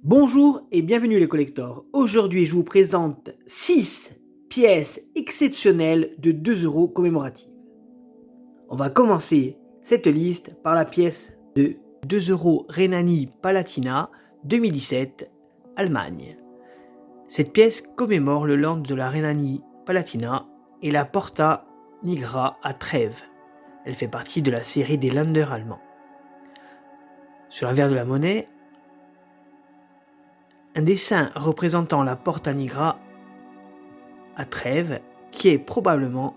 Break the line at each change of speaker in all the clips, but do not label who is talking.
Bonjour et bienvenue les collectors. Aujourd'hui, je vous présente 6 pièces exceptionnelles de 2 € commémoratives. On va commencer cette liste par la pièce de 2 € Rhénanie-Palatinat 2017, Allemagne. Cette pièce commémore le land de la Rhénanie-Palatinat et la Porta Nigra à Trèves. Elle fait partie de la série des Länder allemands. Sur l'envers de la monnaie, un dessin représentant la Porta Nigra à Trèves, qui est probablement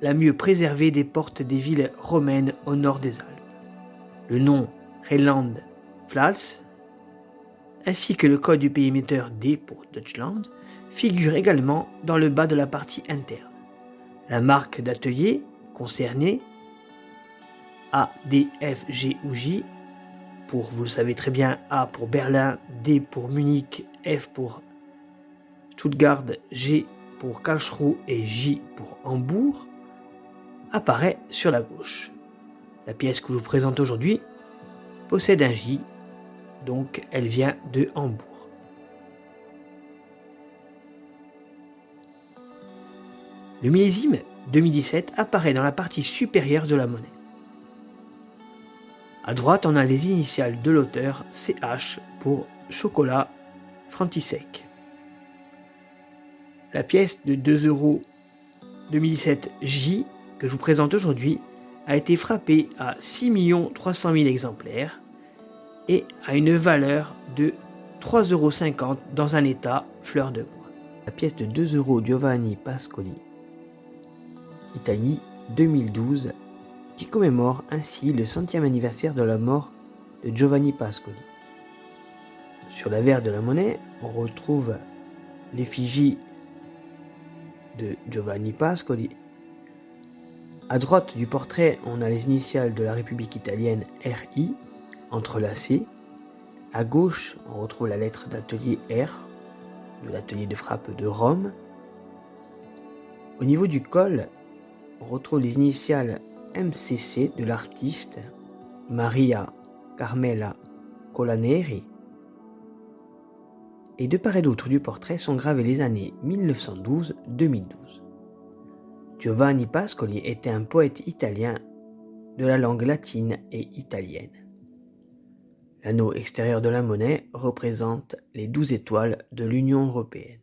la mieux préservée des portes des villes romaines au nord des Alpes. Le nom Rheinland-Pfalz, ainsi que le code du pays émetteur D pour Deutschland, figurent également dans le bas de la partie interne. La marque d'atelier concernée, A, D, F, G ou J, pour, vous le savez très bien, A pour Berlin, D pour Munich, F pour Stuttgart, G pour Karlsruhe et J pour Hambourg, apparaît sur la gauche. La pièce que je vous présente aujourd'hui possède un J, donc elle vient de Hambourg. Le millésime 2017 apparaît dans la partie supérieure de la monnaie. À droite, on a les initiales de l'auteur, CH pour Chocolat František. La pièce de 2 € 2017 J que je vous présente aujourd'hui a été frappée à 6 300 000 exemplaires et a une valeur de 3,50 € dans un état fleur de coin. La pièce de 2 € Giovanni Pascoli, Italie 2012, qui commémore ainsi le 100e anniversaire de la mort de Giovanni Pascoli. Sur l'avers de la monnaie, on retrouve l'effigie de Giovanni Pascoli. À droite du portrait, on a les initiales de la République italienne RI entrelacées. À gauche, on retrouve la lettre d'atelier R de l'atelier de frappe de Rome. Au niveau du col, on retrouve les initiales MCC de l'artiste Maria Carmela Colaneri. Et de part et d'autre du portrait sont gravées les années 1912-2012. Giovanni Pascoli était un poète italien de la langue latine et italienne. L'anneau extérieur de la monnaie représente les 12 étoiles de l'Union européenne.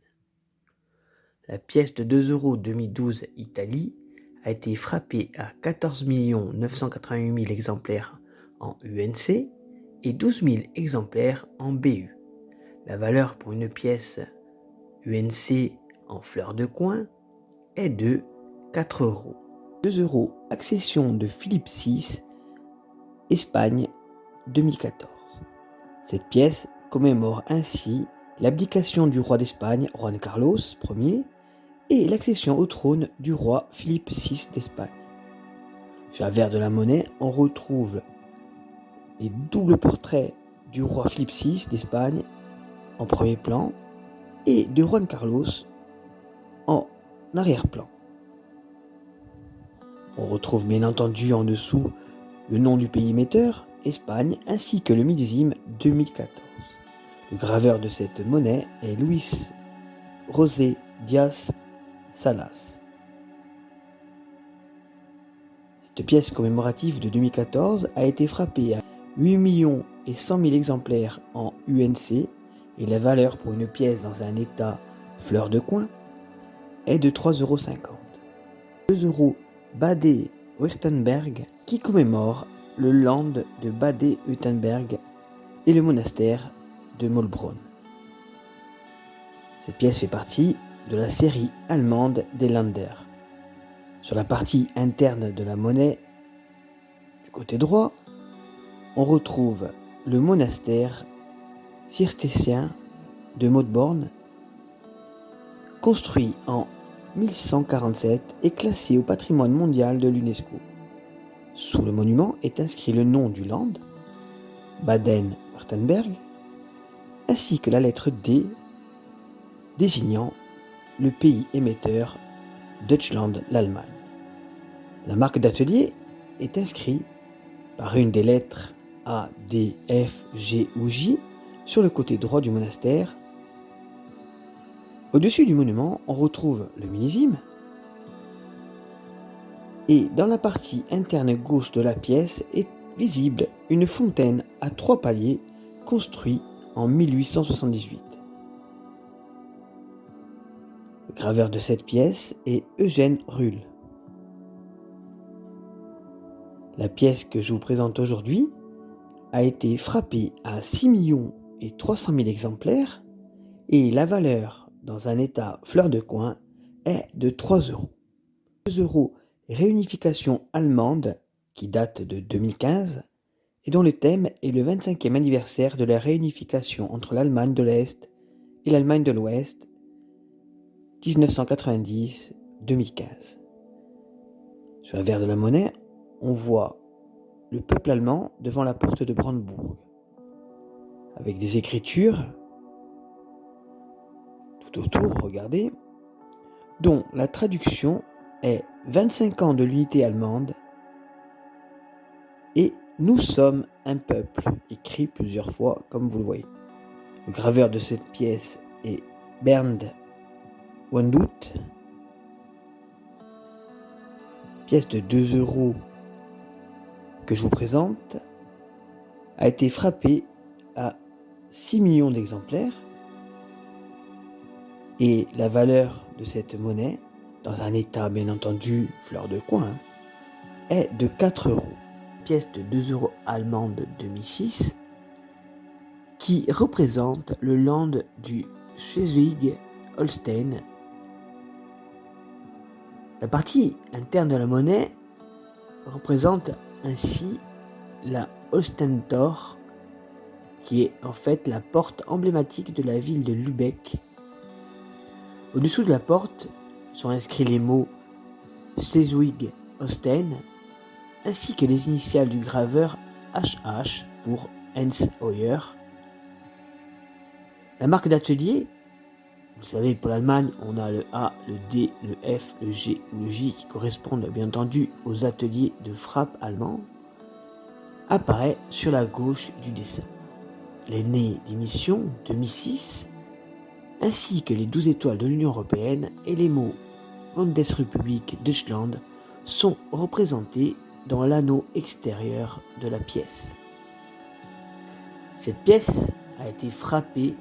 La pièce de 2 € 2012 Italie a été frappée à 14 988 000 exemplaires en UNC et 12 000 exemplaires en BU. La valeur pour une pièce UNC en fleur de coin est de 4 €. 2 € accession de Philippe VI, Espagne 2014. Cette pièce commémore ainsi l'abdication du roi d'Espagne, Juan Carlos Ier, et l'accession au trône du roi Philippe VI d'Espagne. Sur l'avers de la monnaie, on retrouve les doubles portraits du roi Philippe VI d'Espagne en premier plan et de Juan Carlos en arrière-plan. On retrouve bien entendu en dessous le nom du pays émetteur, Espagne, ainsi que le millésime 2014. Le graveur de cette monnaie est Luis José Diaz Salas. Cette pièce commémorative de 2014 a été frappée à 8 100 000 exemplaires en UNC et la valeur pour une pièce dans un état fleur de coin est de 3,50 €. 2 € Bade-Württemberg qui commémore le land de Bade-Württemberg et le monastère de Mollbrunn. Cette pièce fait partie de la série allemande des Länder. Sur la partie interne de la monnaie, du côté droit, on retrouve le monastère cistercien de Mollbrunn, construit en 1147 et classé au patrimoine mondial de l'UNESCO. Sous le monument est inscrit le nom du land, Baden-Württemberg, ainsi que la lettre D désignant le pays émetteur Deutschland, l'Allemagne. La marque d'atelier est inscrite par une des lettres A, D, F, G ou J sur le côté droit du monastère. Au-dessus du monument, on retrouve le millésime. Et dans la partie interne gauche de la pièce est visible une fontaine à 3 paliers construite en 1878. Le graveur de cette pièce est Eugène Ruhl. La pièce que je vous présente aujourd'hui a été frappée à 6 300 000 exemplaires et la valeur dans un état fleur de coin est de 3 €. 2 € réunification allemande qui date de 2015 et dont le thème est le 25e anniversaire de la réunification entre l'Allemagne de l'Est et l'Allemagne de l'Ouest 1990-2015. Sur l'avers de la monnaie, on voit le peuple allemand devant la porte de Brandebourg, avec des écritures tout autour, regardez, dont la traduction est 25 ans de l'unité allemande et nous sommes un peuple, écrit plusieurs fois comme vous le voyez. Le graveur de cette pièce est Bernd Wandut. Pièce de 2 € que je vous présente a été frappée à 6 millions d'exemplaires et la valeur de cette monnaie, dans un état bien entendu fleur de coin, est de 4 €. Pièce de 2 € allemande de 2006 qui représente le land du Schleswig-Holstein. La partie interne de la monnaie représente ainsi la Holstentor, qui est en fait la porte emblématique de la ville de Lübeck. Au-dessous de la porte sont inscrits les mots Schleswig-Holstein ainsi que les initiales du graveur HH pour Hans Hoyer. La marque d'atelier, vous savez, pour l'Allemagne, on a le A, le D, le F, le G ou le J qui correspondent bien entendu aux ateliers de frappe allemands, apparaît sur la gauche du dessin. L'année d'émission 2006, ainsi que les 12 étoiles de l'Union européenne et les mots Bundesrepublik Deutschland sont représentés dans l'anneau extérieur de la pièce. Cette pièce a été frappée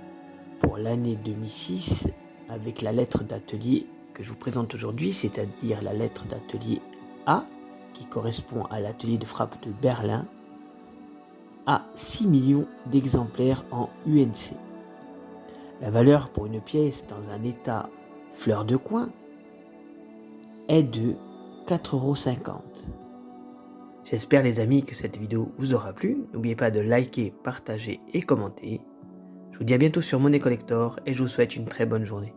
pour l'année 2006 avec la lettre d'atelier que je vous présente aujourd'hui, c'est-à-dire la lettre d'atelier A qui correspond à l'atelier de frappe de Berlin, à 6 millions d'exemplaires en UNC. La valeur pour une pièce dans un état fleur de coin est de 4,50 €. J'espère les amis que cette vidéo vous aura plu. N'oubliez pas de liker, partager et commenter. Je vous dis à bientôt sur Monnaie Collector et je vous souhaite une très bonne journée.